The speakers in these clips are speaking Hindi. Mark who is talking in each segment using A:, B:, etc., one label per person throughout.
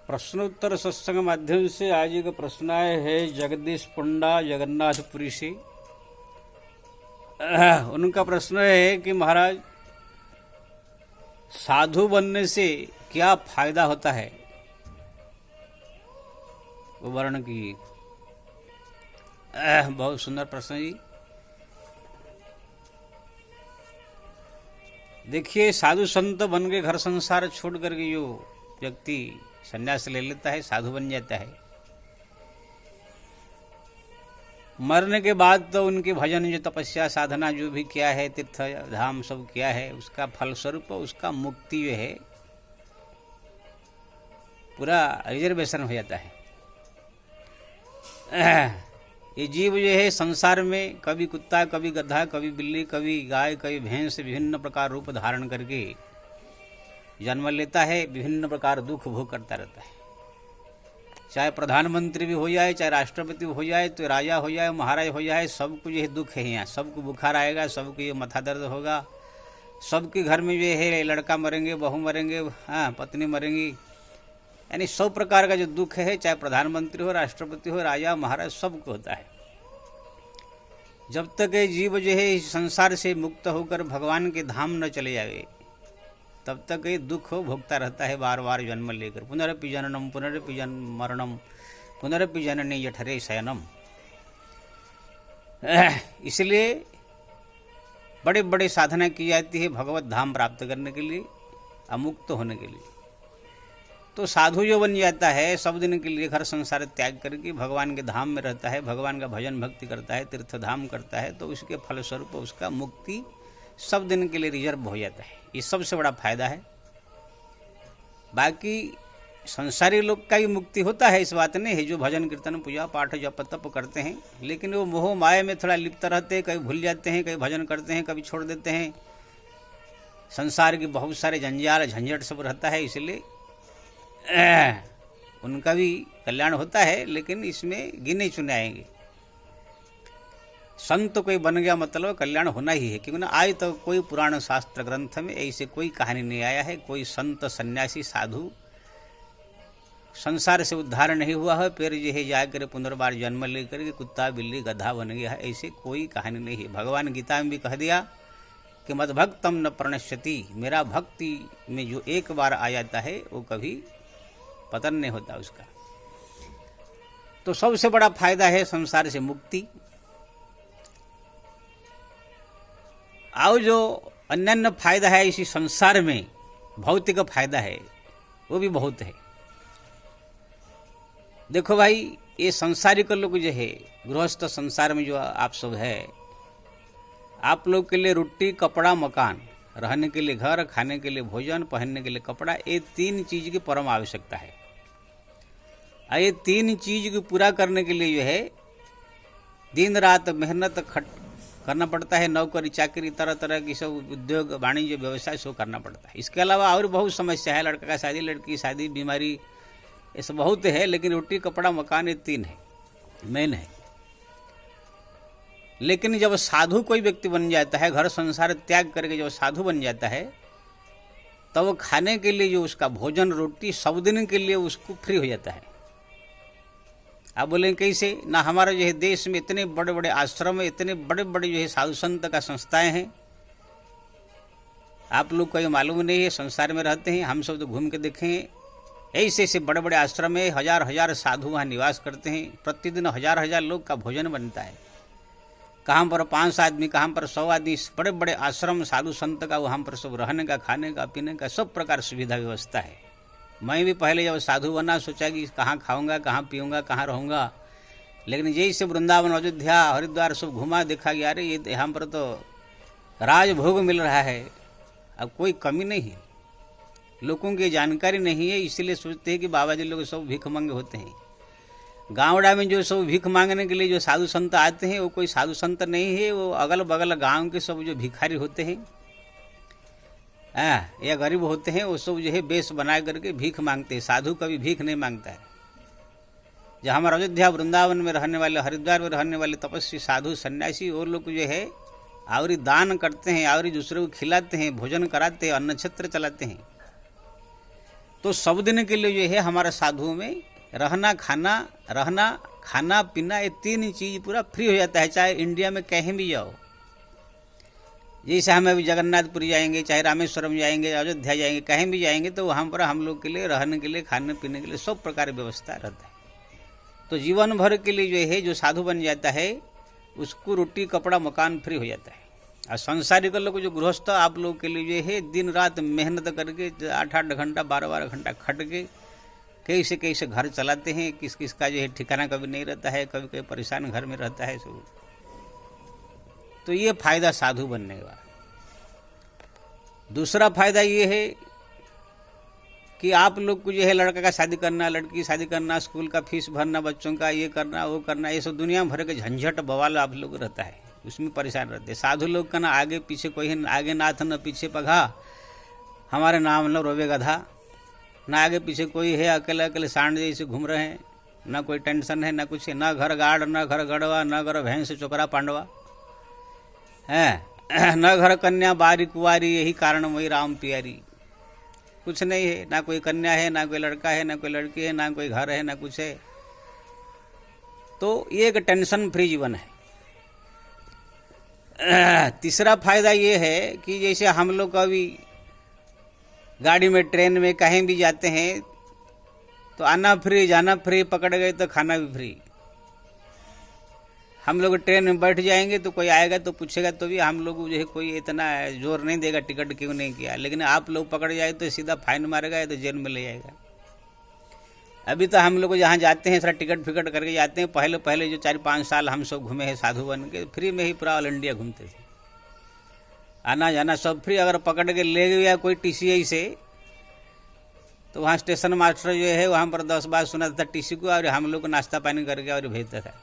A: प्रश्नोत्तर सत्संग माध्यम से आज एक प्रश्न आया है जगदीश पंडा जगन्नाथपुरी से। उनका प्रश्न है कि महाराज, साधु बनने से क्या फायदा होता है, वो वर्णन कीजिए। बहुत सुंदर प्रश्न जी। देखिए, साधु संत बन के घर संसार छोड़ करके जो व्यक्ति संन्यास ले लेता है, साधु बन जाता है, मरने के बाद तो उनके भजन, जो तपस्या साधना जो भी किया है, तीर्थ धाम सब किया है, उसका फलस्वरूप उसका मुक्ति जो है पूरा रिजर्वेशन हो जाता है। ये जीव जो है संसार में कभी कुत्ता, कभी गधा, कभी बिल्ली, कभी गाय, कभी भैंस, विभिन्न प्रकार रूप धारण करके जन्म लेता है, विभिन्न प्रकार दुख भोग करता रहता है। चाहे प्रधानमंत्री भी हो जाए, चाहे राष्ट्रपति हो जाए, तो राजा हो जाए, महाराज हो जाए, सबको जो है दुख है। यहाँ सबको बुखार आएगा, सबको ये माथा दर्द होगा, सबके घर में जो है लड़का मरेंगे, बहू मरेंगे, हाँ पत्नी मरेंगी, यानी सब प्रकार का जो दुख है, चाहे प्रधानमंत्री हो, राष्ट्रपति हो, राजा महाराज, सबको होता है। जब तक ये जीव जो है इस संसार से मुक्त होकर भगवान के धाम न चले जाए, तब तक ये दुख भोगता रहता है, बार बार जन्म लेकर। पुनरपि जननम पुनरपि मरणम पुनरपि जननी जठरे शयनम। इसलिए बड़े बड़े साधना की जाती है भगवत धाम प्राप्त करने के लिए, अमुक्त होने के लिए। तो साधु जो बन जाता है, सब दिन के लिए घर संसार त्याग करके भगवान के धाम में रहता है, भगवान का भजन भक्ति करता है, तीर्थ धाम करता है, तो उसके फलस्वरूप उसका मुक्ति सब दिन के लिए रिजर्व हो जाता है। ये सबसे बड़ा फायदा है। बाकी संसारी लोग का भी मुक्ति होता है, इस बात नहीं है, जो भजन कीर्तन पूजा पाठ जप तप करते हैं, लेकिन वो मोह माया में थोड़ा लिप्त रहते हैं, कभी भूल जाते हैं, कभी भजन करते हैं, कभी छोड़ देते हैं। संसार के बहुत सारे जंजाल झंझट सब रहता है, इसलिए उनका भी कल्याण होता है, लेकिन इसमें गिने चुने आएंगे। संत कोई बन गया मतलब कल्याण होना ही है, क्योंकि ना आज तो कोई पुराण शास्त्र ग्रंथ में ऐसे कोई कहानी नहीं आया है, कोई संत सन्यासी साधु संसार से उद्धार नहीं हुआ है, फिर जो है जाकर पुनर्बार जन्म लेकर के कुत्ता बिल्ली गधा बन गया है, ऐसे कोई कहानी नहीं है। भगवान गीता में भी कह दिया कि मद भक्तम न प्रणश्यति, मेरा भक्ति में जो एक बार आ जाता है वो कभी पतन नहीं होता उसका। तो सबसे बड़ा फायदा है संसार से मुक्ति। और जो अन्य फायदा है इसी संसार में, भौतिक फायदा है, वो भी बहुत है। देखो भाई, ये संसारिक लोग जो है गृहस्थ संसार में जो आप सब है, आप लोग के लिए रोटी कपड़ा मकान, रहने के लिए घर, खाने के लिए भोजन, पहनने के लिए कपड़ा, ये तीन चीज की परम आवश्यकता है। और ये तीन चीज को पूरा करने के लिए जो है दिन रात मेहनत करना पड़ता है। नौकरी चाकरी, तरह तरह की सब उद्योग वाणिज्य व्यवसाय सब करना पड़ता है। इसके अलावा और बहुत समस्या है, लड़का का शादी, लड़की की शादी, बीमारी, ये सब बहुत है, लेकिन रोटी कपड़ा मकान ये तीन है, मेन है। लेकिन जब साधु कोई व्यक्ति बन जाता है, घर संसार त्याग करके जब साधु बन जाता है, तब वो खाने के लिए जो उसका भोजन रोटी सब दिन के लिए उसको फ्री हो जाता है। आप बोलेंगे कैसे? ना हमारे जो है देश में इतने बड़े बड़े आश्रम है, इतने बड़े बड़े जो है साधु संत का संस्थाएं हैं, आप लोग को ये मालूम नहीं है, संसार में रहते हैं, हम सब तो घूम के देखे हैं। ऐसे ऐसे बड़े बड़े आश्रम है, हजार हजार साधु वहाँ निवास करते हैं, प्रतिदिन हजार हजार लोग का भोजन बनता है। कहाँ पर 5 आदमी, कहाँ पर 100 आदमी, बड़े बड़े आश्रम साधु संत का, वहाँ पर सब रहने का, खाने का, पीने का सब प्रकार सुविधा व्यवस्था है। मैं भी पहले जब साधु बना सोचा कि कहाँ खाऊंगा, कहाँ पीऊँगा, कहाँ रहूँगा, लेकिन जैसे वृंदावन, अयोध्या, हरिद्वार सब घुमा, देखा गया अरे ये यहाँ पर तो राजभोग मिल रहा है, अब कोई कमी नहीं है। लोगों की जानकारी नहीं है, इसीलिए सोचते हैं कि बाबा जी लोग सब भीख मांगे होते हैं। गाँवड़ा में जो सब भीख मांगने के लिए जो साधु संत आते हैं, वो कोई साधु संत नहीं है, वो अगल बगल गाँव के सब जो भिखारी होते हैं या गरीब होते हैं, वो सब जो है बेस बना करके भीख मांगते हैं। साधु कभी भीख नहीं मांगता है। जो हमारे अयोध्या वृंदावन में रहने वाले, हरिद्वार में रहने वाले तपस्वी साधु सन्यासी, वो लोग जो है आवरी दान करते हैं, आवरी दूसरे को खिलाते हैं, भोजन कराते हैं, अन्न क्षेत्र चलाते हैं। तो सब दिन के लिए जो है हमारा साधुओं में रहना खाना पीना, ये तीन चीज पूरा फ्री हो जाता है, चाहे इंडिया में कहीं भी जाओ। जैसे हम अभी जगन्नाथपुरी जाएंगे, चाहे रामेश्वरम जाएंगे, अयोध्या जाएंगे, कहीं भी जाएंगे तो वहाँ पर हम लोग के लिए रहने के लिए, खाने पीने के लिए सब प्रकार की व्यवस्था रहता है। तो जीवन भर के लिए जो है जो साधु बन जाता है उसको रोटी कपड़ा मकान फ्री हो जाता है। और संसारिक लोग जो गृहस्थ आप लोग के लिए जो है दिन रात मेहनत करके 8-8 घंटा 12-12 घंटा खट के कैसे घर चलाते हैं, किस किस का जो है ठिकाना कभी नहीं रहता है, कभी कभी परेशान घर में रहता है सब। तो ये फायदा साधु बनने का। दूसरा फायदा ये है कि आप लोग को जो है लड़का का शादी करना, लड़की की शादी करना, स्कूल का फीस भरना, बच्चों का ये करना वो करना, ये सब दुनिया भर के झंझट बवाल आप लोग रहता है, उसमें परेशान रहते हैं। साधु लोग का ना आगे पीछे कोई है, आगे नाथ न पीछे पघा, हमारे नाम न रोवे गधा, ना आगे पीछे कोई है, अकेले अकेले सांड जैसे घूम रहे हैं, ना कोई टेंशन है, ना कुछ है, ना घर गाड़, ना घर गड़वा, ना घर भैंस चोकरा पांडवा है, न घर कन्या बारी कुवारी, यही कारण वही राम प्यारी। कुछ नहीं है, ना कोई कन्या है, ना कोई लड़का है, ना कोई लड़की है, ना कोई घर है, ना कुछ है। तो ये एक टेंशन फ्री जीवन है। तीसरा फायदा ये है कि जैसे हम लोग कभी गाड़ी में, ट्रेन में कहीं भी जाते हैं तो आना फ्री, जाना फ्री, पकड़ गए तो खाना भी फ्री। हम लोग ट्रेन में बैठ जाएंगे तो कोई आएगा तो पूछेगा तो भी हम लोग जो है कोई इतना जोर नहीं देगा टिकट क्यों नहीं किया, लेकिन आप लोग पकड़ जाए तो सीधा फाइन मारेगा या तो जेल में ले जाएगा। अभी तो हम लोग जहाँ जाते हैं सारा टिकट फिकट करके जाते हैं। पहले जो 4-5 साल हम सब घूमे हैं साधु बन के, फ्री में ही पूरा ऑल इंडिया घूमते थे, आना जाना सब फ्री। अगर पकड़ के ले गया कोई TCI से तो वहाँ स्टेशन मास्टर जो है वहाँ पर 10 बार सुना था TC को, और हम लोग को नाश्ता पानी करके और भेजता था।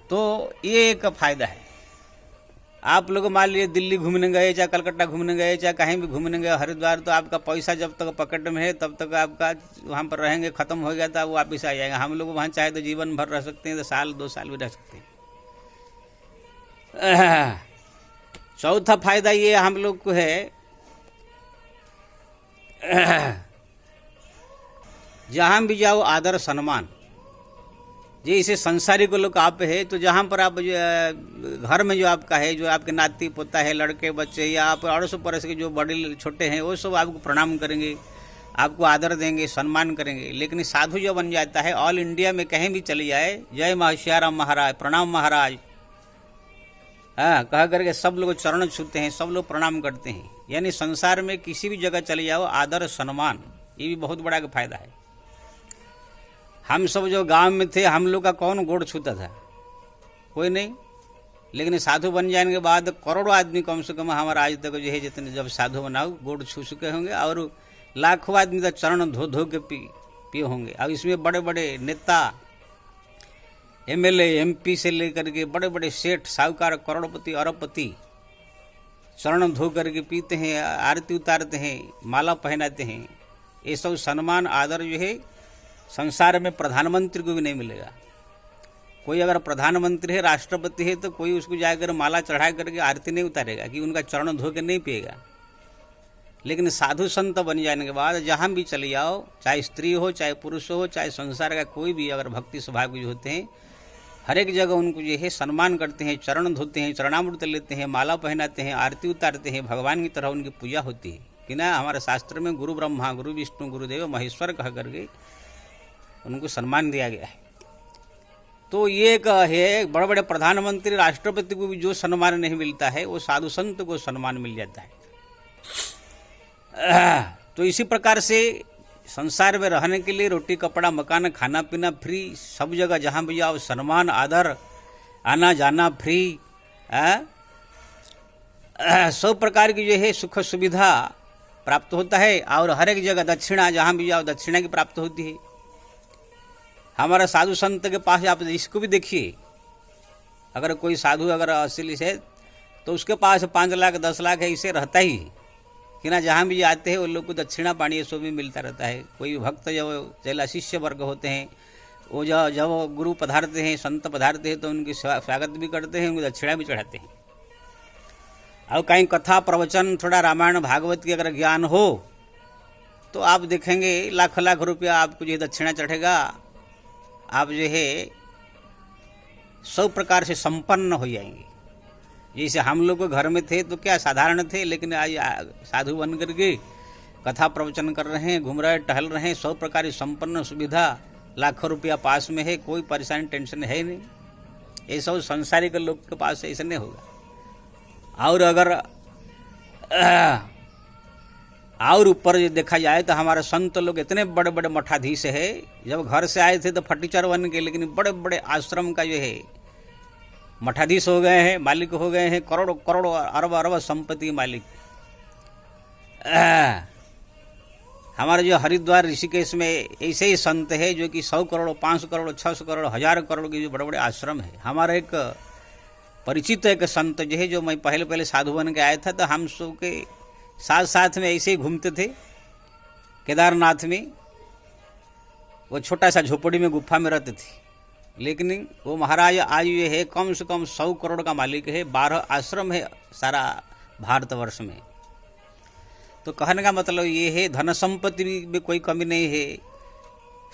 A: तो ये एक फायदा है। आप लोग मान लीजिए दिल्ली घूमने गए, चाहे कलकत्ता घूमने गए, चाहे कहीं भी घूमने गए, हरिद्वार, तो आपका पैसा जब तक पॉकेट में है तब तक आपका वहाँ पर रहेंगे, खत्म हो गया था वो वापिस आ जाएगा। हम लोग वहाँ चाहे तो जीवन भर रह सकते हैं, तो साल 2 साल भी रह सकते हैं। चौथा फायदा ये हम लोग को है, जहाँ भी जाओ आदर सम्मान। जैसे संसारिक लोग आप है तो जहाँ पर आप घर में जो आपका है, जो आपके नाती पोता है, लड़के बच्चे या आप अड़ोस पड़ोस के जो बड़े छोटे हैं, वो सब आपको प्रणाम करेंगे, आपको आदर देंगे, सम्मान करेंगे। लेकिन साधु जो बन जाता है, ऑल इंडिया में कहीं भी चले जाए, जय सियाराम महाराज, प्रणाम महाराज, हाँ कह करके सब लोग चरण छूते हैं, सब लोग प्रणाम करते हैं। यानी संसार में किसी भी जगह चले जाओ आदर सम्मान, ये भी बहुत बड़ा फायदा है। हम सब जो गांव में थे, हम लोग का कौन गोड़ छूता था? कोई नहीं। लेकिन साधु बन जाने के बाद करोड़ों आदमी कम से कम हमारा आज तक जो है जितने जब साधु बनाओ गोड़ छू चुके होंगे, और लाखों आदमी तो चरण धो धो के पिए होंगे। अब इसमें बड़े बड़े नेता, MLA MP से लेकर के बड़े बड़े सेठ साहूकार करोड़पति अरबपति चरण धो करके पीते हैं, आरती उतारते हैं, माला पहनाते हैं। ये सब सम्मान आदर जो है संसार में प्रधानमंत्री को भी नहीं मिलेगा। कोई अगर प्रधानमंत्री है, राष्ट्रपति है, तो कोई उसको जाकर माला चढ़ा करके आरती नहीं उतारेगा कि उनका चरण धो के नहीं पिएगा। लेकिन साधु संत बन जाने के बाद जहाँ भी चले जाओ, चाहे स्त्री हो, चाहे पुरुष हो, चाहे संसार का कोई भी अगर भक्ति स्वभाव के जो होते हैं, हर एक जगह उनको जो है सम्मान करते हैं, चरण धोते हैं, चरणामृत लेते हैं, माला पहनाते हैं, आरती उतारते हैं, भगवान की तरह उनकी पूजा होती है। कि ना हमारे शास्त्र में गुरु ब्रह्मा, गुरु विष्णु, गुरुदेव महेश्वर कह करके उनको सम्मान दिया गया है। तो ये एक है, बड़े बड़े प्रधानमंत्री, राष्ट्रपति को भी जो सम्मान नहीं मिलता है वो साधु संत को सम्मान मिल जाता है। तो इसी प्रकार से संसार में रहने के लिए रोटी कपड़ा मकान खाना पीना फ्री, सब जगह जहाँ भी जाओ सम्मान आदर, आना जाना फ्री, सब प्रकार की जो है सुख सुविधा प्राप्त होता है। और हर एक जगह दक्षिणा, जहाँ भी जाओ दक्षिणा की प्राप्त होती है। हमारा साधु संत के पास आप इसको भी देखिए, अगर कोई साधु अगर असली से तो उसके पास 5 लाख 10 लाख है, इसे रहता ही कि ना जहाँ भी जाते हैं वो लोग को दक्षिणा पानी सो भी मिलता रहता है। कोई भक्त जब चला शिष्य वर्ग होते हैं, वो जब गुरु पधारते हैं, संत पधारते हैं, तो उनकी स्वागत भी करते हैं, उनको दक्षिणा भी चढ़ाते हैं। और कहीं कथा प्रवचन थोड़ा रामायण भागवत की अगर ज्ञान हो तो आप देखेंगे लाख लाख रुपया आपको जो है दक्षिणा चढ़ेगा, आप जो है सब प्रकार से संपन्न हो जाएंगे। जैसे हम लोग को घर में थे तो क्या साधारण थे, लेकिन आज साधु बन करके कथा प्रवचन कर रहे हैं, घूम रहे टहल रहे हैं, सब प्रकार की संपन्न सुविधा, लाखों रुपया पास में है, कोई परेशानी टेंशन है नहीं। ये सब संसारिक लोग के पास ऐसा नहीं होगा। और अगर और ऊपर देखा जाए तो हमारे संत लोग इतने बड़े बड़े मठाधीश है, जब घर से आए थे तो फटीचर बन गए, लेकिन बड़े बड़े आश्रम का जो है मठाधीश हो गए हैं, मालिक हो गए हैं, करोड़ों करोड़ों अरब अरब संपत्ति मालिक। हमारे जो हरिद्वार ऋषिकेश में ऐसे ही संत है जो कि 100 करोड़ 500 करोड़ 600 करोड़ 1000 करोड़ के जो बड़े बड़े आश्रम है। हमारा एक परिचित एक संत जो है, जो मैं पहले साधु बन के आया था, तो हम सब के साथ साथ में ऐसे ही घूमते थे केदारनाथ में। वो छोटा सा झोपड़ी में गुफा में रहते थे, लेकिन वो महाराज आज ये है कम से कम 100 करोड़ का मालिक है, 12 आश्रम है सारा भारतवर्ष में। तो कहने का मतलब ये है धन संपत्ति में कोई कमी नहीं है,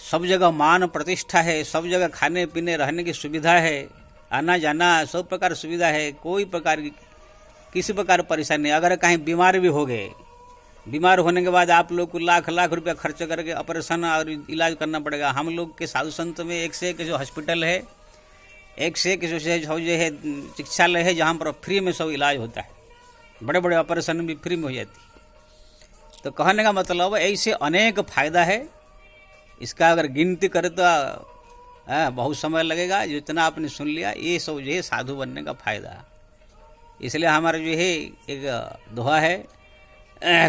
A: सब जगह मान प्रतिष्ठा है, सब जगह खाने पीने रहने की सुविधा है, आना जाना सब प्रकार सुविधा है, कोई प्रकार की किसी प्रकार परेशानी नहीं। अगर कहीं बीमार भी हो गए, बीमार होने के बाद आप लोग को लाख लाख रुपया खर्च करके ऑपरेशन और इलाज करना पड़ेगा। हम लोग के साधु संत में एक से एक जो हॉस्पिटल है, एक से एक जो है चिकित्सालय है, जहाँ पर फ्री में सब इलाज होता है, बड़े बड़े ऑपरेशन भी फ्री में हो जाती है। तो कहने का मतलब ऐसे अनेक फायदा है, इसका अगर गिनती करें तो बहुत समय लगेगा। जितना आपने सुन लिया ये सब जो है साधु बनने का फायदा। इसलिए हमारा जो है एक दोहा है,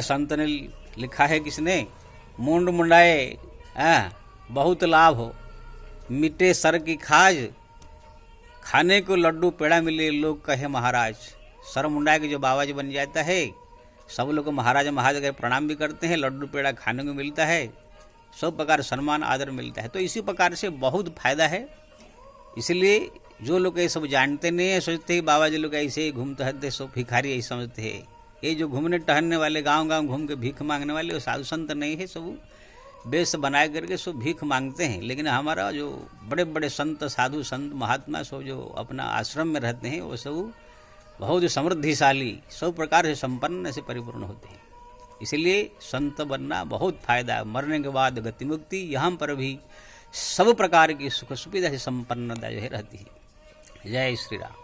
A: संत ने लिखा है किसने, मुंड मुंडाए बहुत लाभ हो, मिटे सर की खाज, खाने को लड्डू पेड़ा मिले लोग कहे महाराज। सर मुंडा के जो बाबा जी बन जाता है, सब लोग को महाराज महाराज प्रणाम भी करते हैं, लड्डू पेड़ा खाने को मिलता है, सब प्रकार सम्मान आदर मिलता है। तो इसी प्रकार से बहुत फायदा है। इसलिए जो लोग ये सब जानते नहीं है, सोचते हैं बाबा जी लोग ऐसे ही घूमते रहते, सब भिखारी ऐसे समझते हैं। ये जो घूमने टहलने वाले गांव गांव घूम के भीख मांगने वाले वो साधु संत नहीं है, सब वेश बनाए करके सब भीख मांगते हैं। लेकिन हमारा जो बड़े बड़े संत साधु संत महात्मा सब जो अपना आश्रम में रहते हैं, वो सब बहुत समृद्धिशाली, सब प्रकार से संपन्न से परिपूर्ण होते हैं। इसलिए संत बनना बहुत फायदा है। मरने के बाद गति मुक्ति, यहाँ पर भी सब प्रकार की सुख सुविधा से संपन्नता जो है रहती है। जय श्री राम।